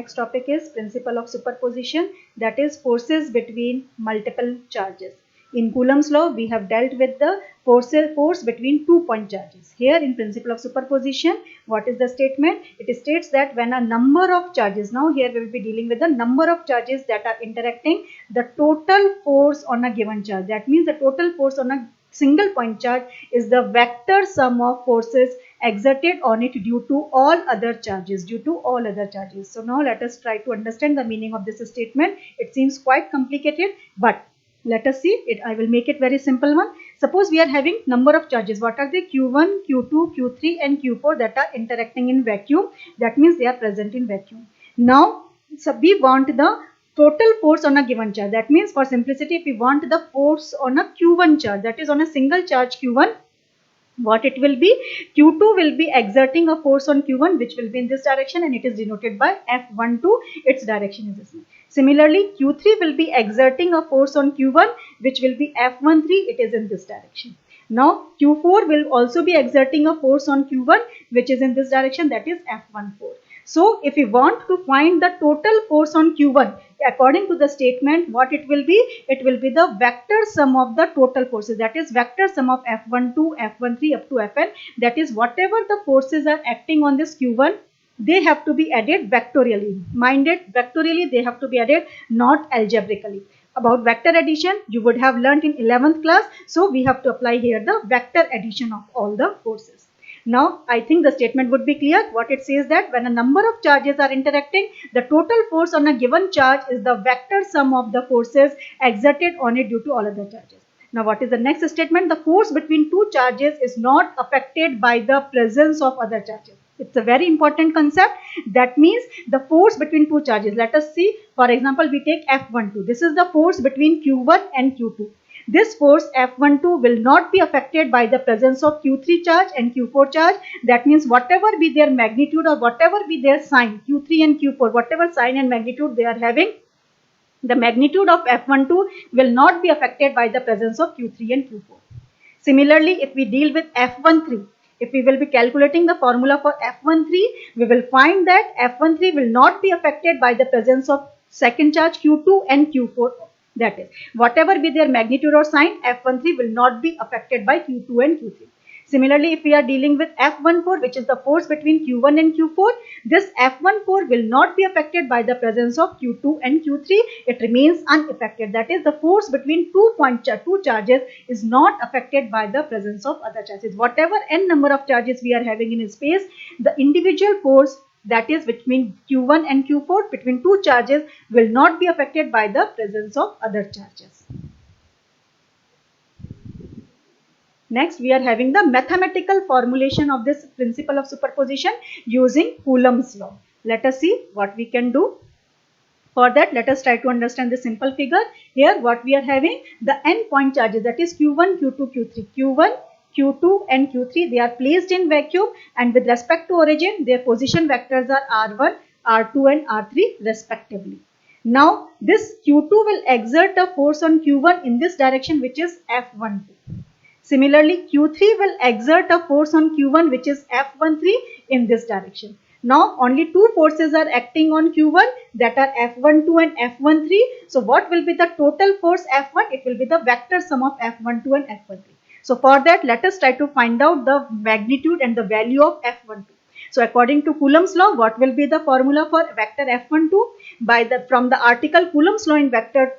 next topic is principle of superposition, that is forces between multiple charges. In Coulomb's law, we have dealt with the force between 2-point charges. Here in principle of superposition, what is the statement? It states that when a number of charges, now here we will be dealing with the number of charges that are interacting, the total force on a given charge. That means the total force on a single point charge is the vector sum of forces exerted on it due to all other charges, So now let us try to understand the meaning of this statement. It seems quite complicated, but let us see it. I will make it very simple one. Suppose we are having number of charges. What are they? Q1, Q2, Q3 and Q4 that are interacting in vacuum. That means they are present in vacuum. Now, so we want the total force on a given charge. That means for simplicity, if we want the force on a Q1 charge, that is on a single charge Q1, what it will be? Q2 will be exerting a force on Q1 which will be in this direction and it is denoted by F12. Its direction is this one. Similarly, Q3 will be exerting a force on Q1 which will be F13. It is in this direction. Now, Q4 will also be exerting a force on Q1 which is in this direction, that is F14. So, if we want to find the total force on Q1, according to the statement, what it will be? It will be the vector sum of the total forces. That is vector sum of F12, F13 up to Fn. That is whatever the forces are acting on this Q1, they have to be added vectorially. Mind it, vectorially they have to be added, not algebraically. About vector addition, you would have learnt in 11th class. So, we have to apply here the vector addition of all the forces. Now, I think the statement would be clear. What it says that when a number of charges are interacting, the total force on a given charge is the vector sum of the forces exerted on it due to all other charges. Now, what is the next statement? The force between two charges is not affected by the presence of other charges. It's a very important concept. That means the force between two charges. Let us see. For example, we take F12. This is the force between Q1 and Q2. This force F12 will not be affected by the presence of Q3 charge and Q4 charge. That means whatever be their magnitude or whatever be their sign, Q3 and Q4, whatever sign and magnitude they are having, the magnitude of F12 will not be affected by the presence of Q3 and Q4. Similarly, if we deal with F13, if we will be calculating the formula for F13, we will find that F13 will not be affected by the presence of second charge Q2 and Q4. That is, whatever be their magnitude or sign, F13 will not be affected by Q2 and Q3. Similarly, if we are dealing with F14, which is the force between Q1 and Q4, this F14 will not be affected by the presence of Q2 and Q3. It remains unaffected. That is, the force between two charges is not affected by the presence of other charges. Whatever n number of charges we are having in space, the individual force, that is between Q1 and Q4, between two charges, will not be affected by the presence of other charges. Next, we are having the mathematical formulation of this principle of superposition using Coulomb's law. Let us see what we can do. For that, let us try to understand the simple figure. Here, what we are having, the n point charges, that is Q1, Q2, Q3. Q1, Q2 and Q3, they are placed in vacuum, and with respect to origin, their position vectors are R1, R2 and R3 respectively. Now, this Q2 will exert a force on Q1 in this direction, which is F12. Similarly, Q3 will exert a force on Q1, which is F13 in this direction. Now, only two forces are acting on Q1, that are F12 and F13. So, what will be the total force F1? It will be the vector sum of F12 and F13. So, for that, let us try to find out the magnitude and the value of F12. So, according to Coulomb's law, what will be the formula for vector F12? From the article Coulomb's law in vector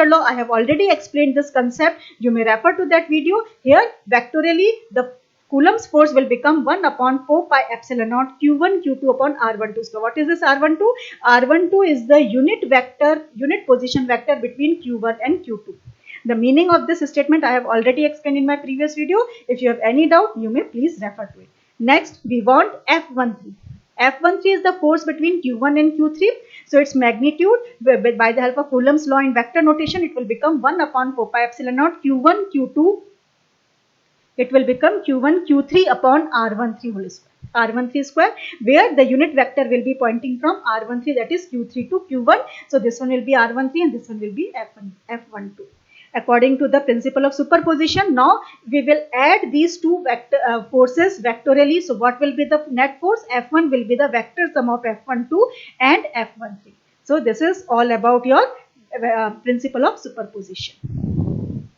law, I have already explained this concept. You may refer to that video. Here, vectorially, the Coulomb's force will become 1 upon 4 pi epsilon naught Q1 Q2 upon R12. So, what is this R12? R12 is the unit position vector between Q1 and Q2. The meaning of this statement I have already explained in my previous video. If you have any doubt, you may please refer to it. Next, we want F13. F13 is the force between Q1 and Q3. So, its magnitude, by the help of Coulomb's law in vector notation, it will become 1 upon 4 pi epsilon naught Q1 Q2. It will become Q1 Q3 upon R13 whole square. R13 square, where the unit vector will be pointing from R13, that is Q3 to Q1. So, this one will be R13 and this one will be F12. According to the principle of superposition, now we will add these two forces vectorially. So what will be the net force? F1 will be the vector sum of F12 and F13. So this is all about your principle of superposition.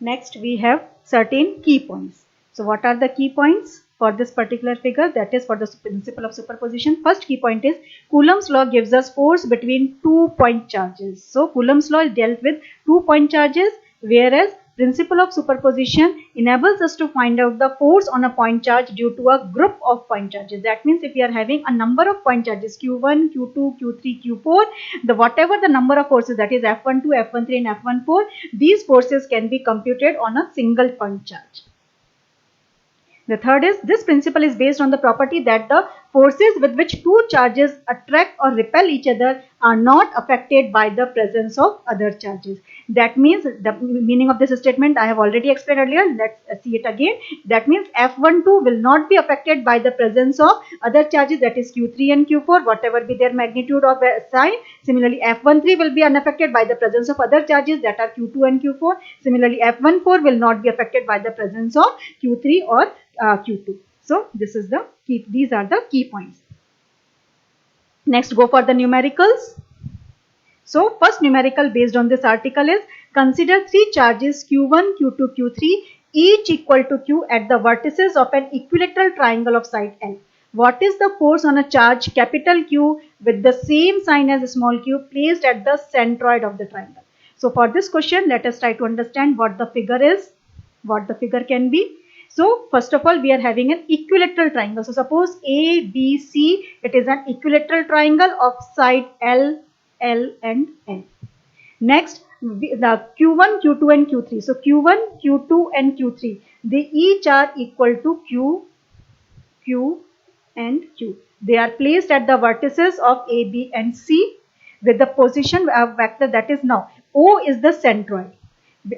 Next we have certain key points. So what are the key points for this particular figure, that is for the principle of superposition? First key point is Coulomb's law gives us force between 2-point charges. So Coulomb's law dealt with 2-point charges, whereas principle of superposition enables us to find out the force on a point charge due to a group of point charges. That means if we are having a number of point charges Q1, Q2, Q3, Q4, whatever the number of forces, that is F12, F13 and F14, these forces can be computed on a single point charge. The third is, this principle is based on the property that the forces with which two charges attract or repel each other are not affected by the presence of other charges. That means, the meaning of this statement I have already explained earlier. Let's see it again. That means F12 will not be affected by the presence of other charges, that is Q3 and Q4, whatever be their magnitude or sign. Similarly, F13 will be unaffected by the presence of other charges, that are Q2 and Q4. Similarly, F14 will not be affected by the presence of Q3 or Q2. So this is the key, these are the key points. Next, go for the numericals. So first numerical based on this article is, consider three charges Q1, Q2, Q3 each equal to Q at the vertices of an equilateral triangle of side L. What is the force on a charge capital Q with the same sign as small q placed at the centroid of the triangle? So for this question, let us try to understand what the figure is, what the figure can be. So first of all, we are having an equilateral triangle. So suppose A, B, C, it is an equilateral triangle of side L, L and L. Next, the Q1, Q2 and Q3. So Q1, Q2 and Q3, they each are equal to Q, Q and Q. They are placed at the vertices of A, B and C with the position vector, that is, now O is the centroid.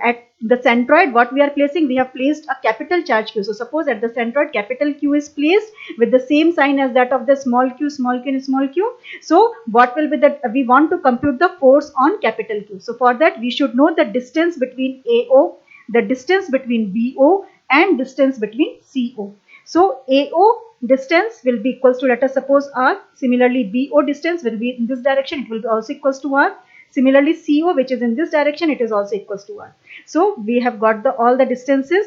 At the centroid, what we are placing, we have placed a capital charge Q. So suppose at the centroid capital Q is placed with the same sign as that of the small q and small q. So what will be that? We want to compute the force on capital Q. So for that, we should know the distance between AO, the distance between BO and distance between CO. So AO distance will be equals to, let us suppose, R. Similarly, BO distance will be in this direction, it will be also equals to R. Similarly, CO, which is in this direction, it is also equals to R. So we have got all the distances.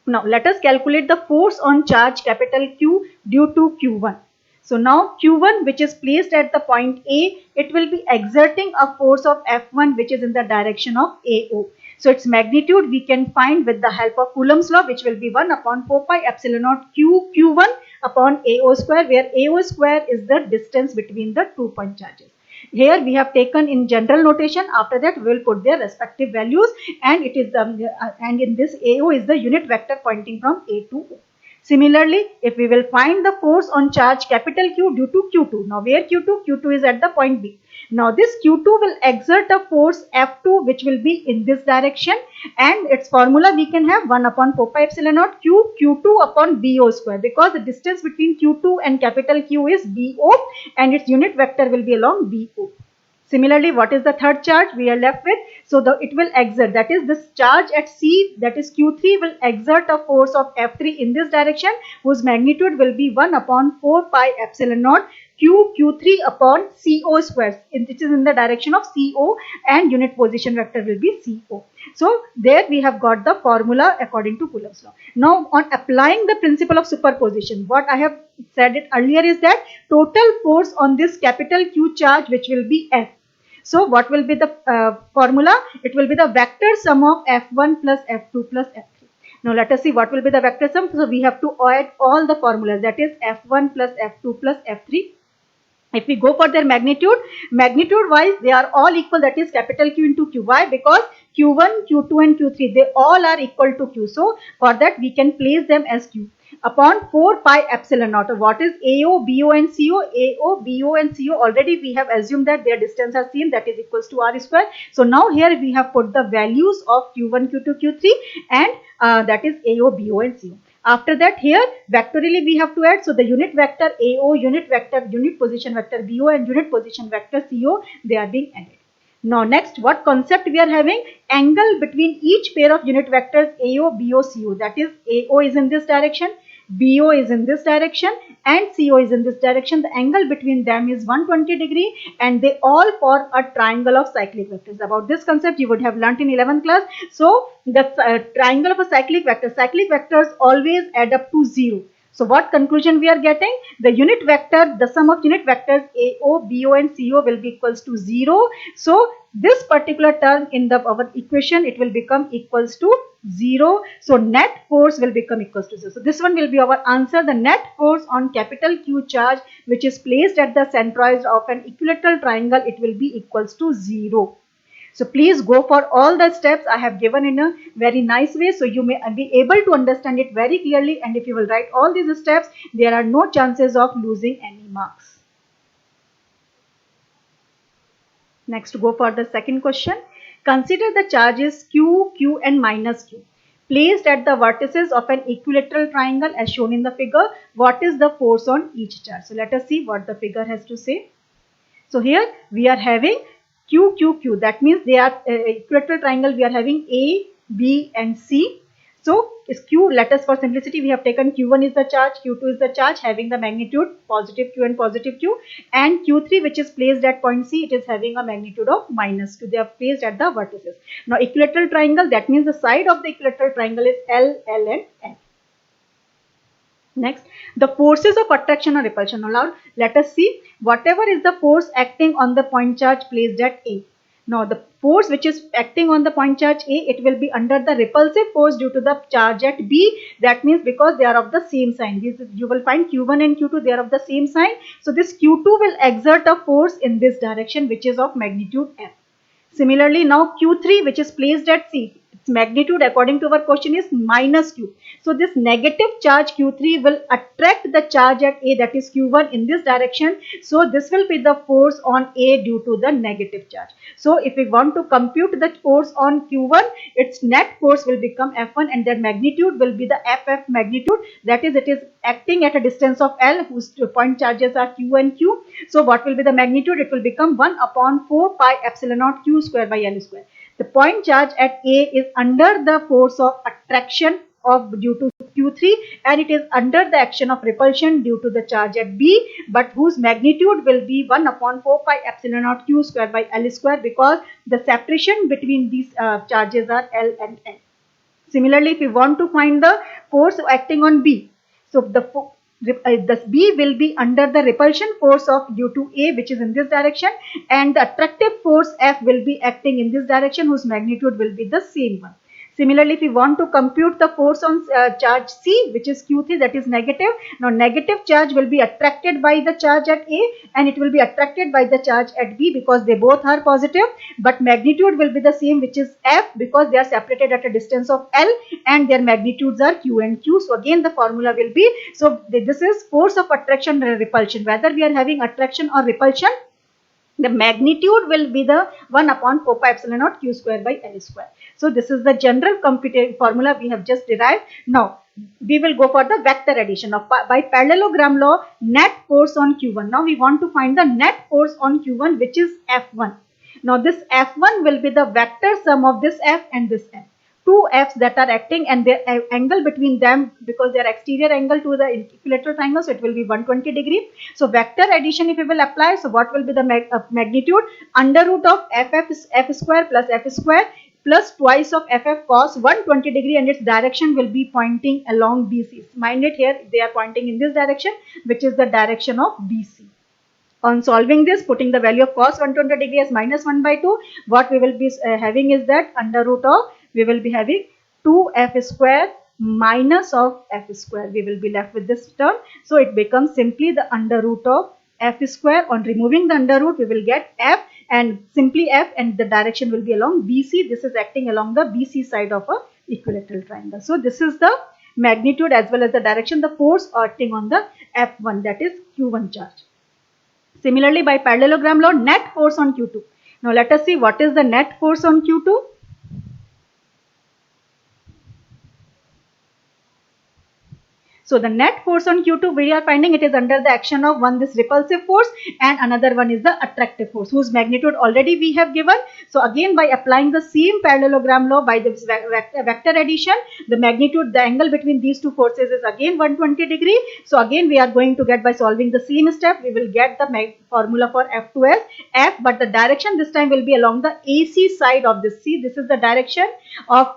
Now let us calculate the force on charge capital Q due to Q1. So now Q1, which is placed at the point A, it will be exerting a force of F1, which is in the direction of AO. So its magnitude we can find with the help of Coulomb's law, which will be 1 upon 4 pi epsilon naught Q1 upon AO square, where AO square is the distance between the 2-point charges. Here we have taken in general notation. After that, we will put their respective values, and it is and in this AO is the unit vector pointing from A to O. Similarly, if we will find the force on charge capital Q due to Q2. Now where Q2? Q2 is at the point B. Now this Q2 will exert a force F2, which will be in this direction, and its formula we can have 1 upon 4 pi epsilon naught Q2 upon BO square, because the distance between Q2 and capital Q is BO and its unit vector will be along BO. Similarly, what is the third charge we are left with? So it will exert, that is this charge at C, that is Q3, will exert a force of F3 in this direction, whose magnitude will be 1 upon 4 pi epsilon naught Q3 upon CO square, which is in the direction of CO, and unit position vector will be CO. So there we have got the formula according to Coulomb's law. Now on applying the principle of superposition, what I have said it earlier is that total force on this capital Q charge, which will be F. So what will be the formula? It will be the vector sum of F1 plus F2 plus F3. Now let us see what will be the vector sum. So we have to add all the formulas, that is F1 plus F2 plus F3. If we go for their magnitude wise, they are all equal, that is capital Q into Q. Why? Because Q1, Q2 and Q3, they all are equal to Q. So for that we can place them as Q upon 4 pi epsilon naught. What is AO, BO and CO? AO, BO and CO, already we have assumed that their distance are same, that is equals to R square. So now here we have put the values of Q1, Q2, Q3 and that is AO, BO and CO. After that, here vectorially we have to add. So the unit vector AO, unit position vector BO and unit position vector CO, they are being added. Now next, what concept we are having? Angle between each pair of unit vectors AO, BO, CO. That is, AO is in this direction, BO is in this direction, and CO is in this direction. The angle between them is 120 degree, and they all form a triangle of cyclic vectors. About this concept you would have learnt in 11th class. So the triangle of a cyclic vectors always add up to 0. So what conclusion we are getting? The unit vector, the sum of unit vectors AO, BO and CO will be equals to 0. So this particular term in our equation, it will become equals to 0. So net force will become equals to 0. So this one will be our answer. The net force on capital Q charge which is placed at the centroid of an equilateral triangle, it will be equals to 0. So please go for all the steps I have given in a very nice way, so you may be able to understand it very clearly, and if you will write all these steps, there are no chances of losing any marks. Next, go for the second question. Consider the charges Q, Q and minus Q placed at the vertices of an equilateral triangle as shown in the figure. What is the force on each charge? So let us see what the figure has to say. So here we are having Q, Q, Q. That means they are equilateral triangle. We are having A, B and C. So is Q, let us for simplicity we have taken Q1 is the charge, Q2 is the charge having the magnitude positive Q and positive Q, and Q3 which is placed at point C, it is having a magnitude of minus 2. They are placed at the vertices. Now equilateral triangle, that means the side of the equilateral triangle is L, L and L. Next, the forces of attraction or repulsion. Now let us see whatever is the force acting on the point charge placed at A. Now the force which is acting on the point charge A, it will be under the repulsive force due to the charge at B. That means because they are of the same sign. You will find Q1 and Q2, they are of the same sign. So this Q2 will exert a force in this direction which is of magnitude F. Similarly, now Q3 which is placed at C, its magnitude according to our question is minus Q. So this negative charge Q3 will attract the charge at A, that is Q1, in this direction. So this will be the force on A due to the negative charge. So if we want to compute the force on Q1, its net force will become F1 and their magnitude will be the FF magnitude. That is, it is acting at a distance of L whose point charges are Q and Q. So what will be the magnitude? It will become 1 upon 4 pi epsilon naught Q square by L square. The point charge at A is under the force of attraction due to Q3 and it is under the action of repulsion due to the charge at B, but whose magnitude will be 1 upon 4 pi epsilon naught Q square by L square because the separation between these charges are L and L. Similarly, if we want to find the force acting on B, so the B will be under the repulsion force of due to A which is in this direction, and the attractive force F will be acting in this direction whose magnitude will be the same one. Similarly, if we want to compute the force on charge C which is Q3, that is negative. Now negative charge will be attracted by the charge at A and it will be attracted by the charge at B because they both are positive, but magnitude will be the same which is F because they are separated at a distance of L and their magnitudes are Q and Q. So again the formula will be, so this is force of attraction and repulsion. Whether we are having attraction or repulsion, the magnitude will be the 1 upon 4 pi epsilon naught Q square by L square. So this is the general computed formula we have just derived. Now we will go for the vector addition. Now by parallelogram law, net force on Q1. Now we want to find the net force on Q1 which is F1. Now this F1 will be the vector sum of this F and this F. Two F's that are acting and their angle between them, because they are exterior angle to the equilateral triangle, so it will be 120 degree. So vector addition if we will apply, so what will be the magnitude? Under root of F square plus F square plus twice of FF cos 120 degree, and its direction will be pointing along BC. Mind it, here they are pointing in this direction which is the direction of BC. On solving this, putting the value of cos 120 degree as minus 1 by 2, what we will be having is that under root of, we will be having 2f square minus of f square. We will be left with this term. So it becomes simply the under root of f square. On removing the under root, we will get f and simply f, and the direction will be along BC. This is acting along the BC side of a equilateral triangle. So this is the magnitude as well as the direction, the force acting on the F1, that is Q1 charge. Similarly, by parallelogram law, net force on Q2. Now let us see what is the net force on Q2. So the net force on Q2, we are finding it is under the action of one, this repulsive force, and another one is the attractive force, whose magnitude already we have given. So again, by applying the same parallelogram law, by this vector addition, the magnitude, the angle between these two forces is again 120 degree. So again, we are going to get, by solving the same step, we will get the formula for F2 as F, but the direction this time will be along the AC side of this. See, this is the direction of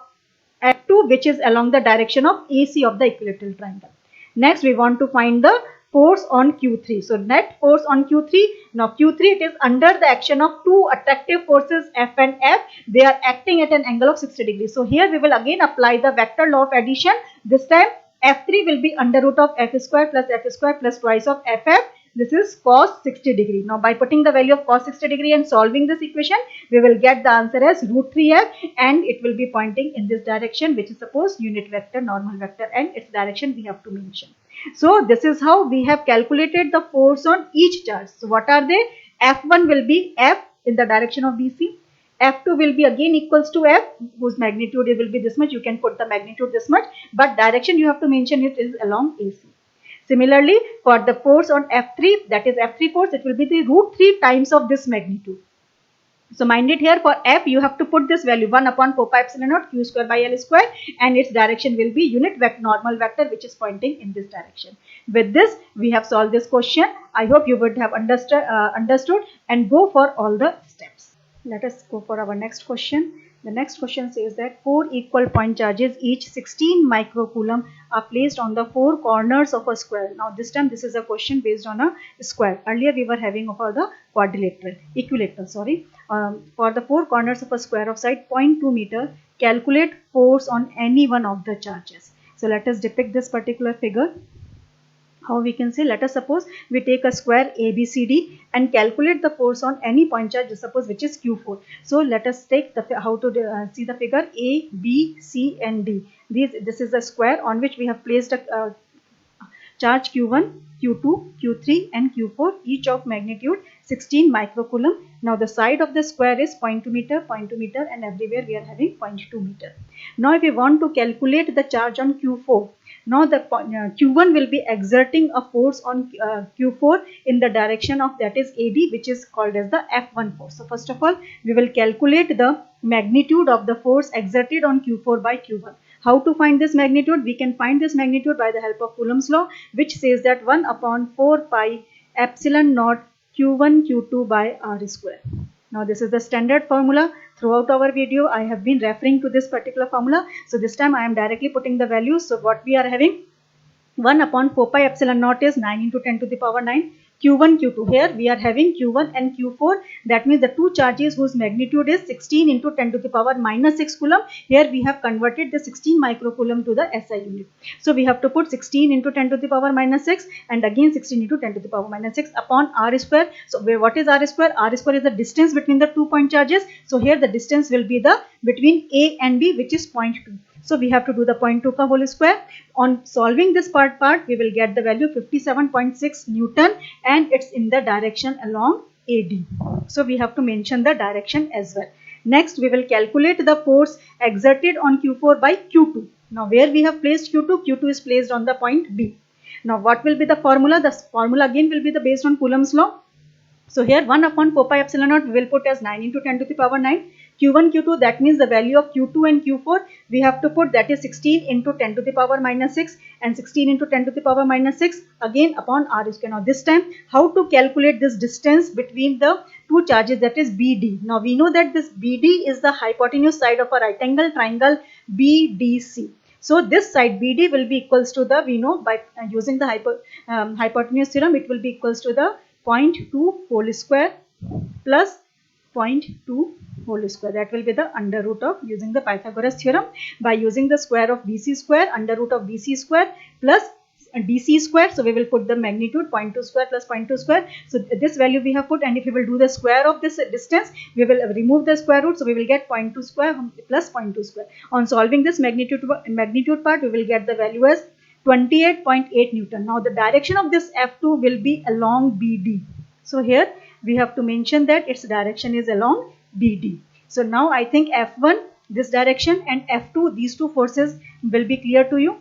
F2, which is along the direction of AC of the equilateral triangle. Next, we want to find the force on Q3. So net force on Q3. Now Q3, it is under the action of two attractive forces F and F. They are acting at an angle of 60 degrees. So here we will again apply the vector law of addition. This time F3 will be under root of F square plus twice of FF. This is cos 60 degree. Now by putting the value of cos 60 degree and solving this equation, we will get the answer as root 3f, and it will be pointing in this direction, which is suppose unit vector, normal vector, and its direction we have to mention. So this is how we have calculated the force on each charge. So what are they? F1 will be F in the direction of BC. F2 will be again equals to F, whose magnitude it will be this much. You can put the magnitude this much, but direction you have to mention it is along AC. Similarly, for the force on F3, that is F3 force, it will be the root 3 times of this magnitude. So mind it, here for F, you have to put this value 1 upon 4 pi epsilon naught Q square by L square, and its direction will be unit vector, normal vector, which is pointing in this direction. With this, we have solved this question. I hope you would have understood and go for all the steps. Let us go for our next question. The next question says that 4 equal point charges, each 16 microcoulomb, are placed on the 4 corners of a square. Now this time this is a question based on a square. Earlier we were having for the equilateral. For the 4 corners of a square of side 0.2 meter, calculate force on any one of the charges. So let us depict this particular figure. How we can say, let us suppose we take a square ABCD and calculate the force on any point charge, suppose which is Q4. So let us take the how to see the figure A, B, C and D. This is a square on which we have placed a charge Q1, Q2, Q3 and Q4, each of magnitude 16 microcoulomb. Now the side of the square is 0.2 meter and everywhere we are having 0.2 meter. Now if we want to calculate the charge on Q4, now the Q1 will be exerting a force on Q4 in the direction of, that is AD, which is called as the F1 force. So first of all, we will calculate the magnitude of the force exerted on Q4 by Q1. How to find this magnitude? We can find this magnitude by the help of Coulomb's law, which says that 1 upon 4 pi epsilon naught Q1 Q2 by R square. Now this is the standard formula. Throughout our video, I have been referring to this particular formula. So this time I am directly putting the values. So what we are having, 1 upon 4 pi epsilon naught is 9 into 10 to the power 9. Q1, Q2. Here we are having Q1 and Q4. That means the two charges whose magnitude is 16 into 10 to the power minus 6 coulomb. Here we have converted the 16 microcoulomb to the SI unit. So we have to put 16 into 10 to the power minus 6 and again 16 into 10 to the power minus 6 upon R square. So what is R square? R square is the distance between the 2 point charges. So here the distance will be the between A and B, which is 0.2. So we have to do the 0.2 ka whole square. On solving this part, we will get the value 57.6 Newton and it's in the direction along AD. So we have to mention the direction as well. Next, we will calculate the force exerted on Q4 by Q2. Now where we have placed Q2, Q2 is placed on the point B. Now what will be the formula? The formula again will be based on Coulomb's law. So here 1 upon 4 pi epsilon naught we will put as 9 into 10 to the power 9. Q1, Q2, that means the value of Q2 and Q4 we have to put, that is 16 into 10 to the power minus 6 and 16 into 10 to the power minus 6 again upon R square. Now this time how to calculate this distance between the two charges, that is BD. Now we know that this BD is the hypotenuse side of a right angle triangle BDC. So this side BD will be equals to the, we know by using the hypotenuse theorem, it will be equals to the 0.2 whole square plus 0.2 whole square. That will be the under root of, using the Pythagoras theorem, by using the square of BC square, under root of BC square plus DC square. So we will put the magnitude 0.2 square plus 0.2 square. So this value we have put, and if we will do the square of this distance, we will remove the square root. So we will get 0.2 square plus 0.2 square. On solving this magnitude part, we will get the value as 28.8 Newton. Now the direction of this F2 will be along BD. So here we have to mention that its direction is along BD. So now I think F1 this direction and F2 these two forces will be clear to you.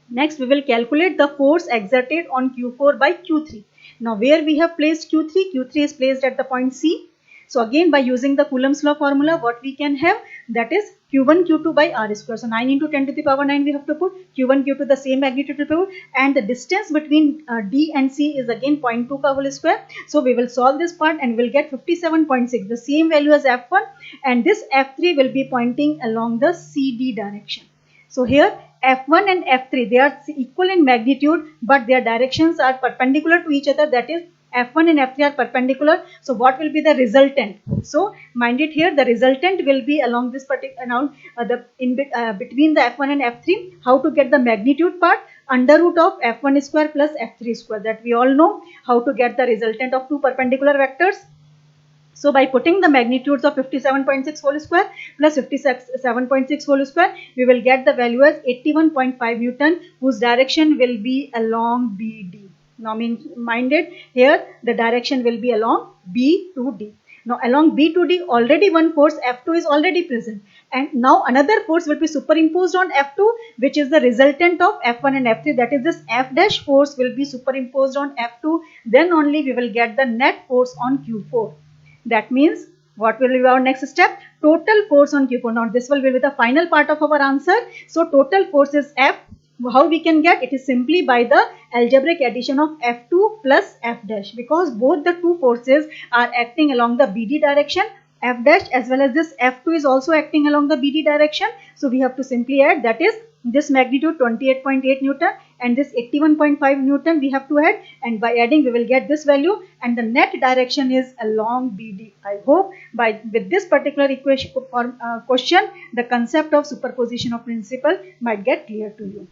Next, we will calculate the force exerted on Q4 by Q3. Now, where we have placed Q3? Q3 is placed at the point C. So, again by using the Coulomb's law formula, what we can have, that is Q1 Q2 by R square. So, 9 into 10 to the power 9 we have to put, Q1 Q2 the same magnitude to put, and the distance between D and C is again 0.2 ka whole square. So, we will solve this part and we will get 57.6, the same value as F1, and this F3 will be pointing along the CD direction. So, here F1 and F3, they are equal in magnitude, but their directions are perpendicular to each other, that is F1 and F3 are perpendicular. So, what will be the resultant? So, mind it here, the resultant will be along this particular between the F1 and F3. How to get the magnitude part? Under root of F1 square plus F3 square, that we all know how to get the resultant of two perpendicular vectors. So, by putting the magnitudes of 57.6 whole square plus 57.6 whole square, we will get the value as 81.5 Newton, whose direction will be along BD. Now, mind it, here the direction will be along B to D. Now, along B to D, already one force F2 is already present, and now another force will be superimposed on F2, which is the resultant of F1 and F3, that is this F dash force will be superimposed on F2, then only we will get the net force on Q4. That means, what will be our next step? Total force on Q4. Now, this will be the final part of our answer. So, total force is F. How we can get? It is simply by the algebraic addition of F2 plus F dash, because both the two forces are acting along the BD direction. F dash as well as this F2 is also acting along the BD direction. So, we have to simply add, that is this magnitude 28.8 Newton and this 81.5 Newton we have to add, and by adding we will get this value, and the net direction is along BD. I hope with this particular equation question, the concept of superposition of principle might get clear to you.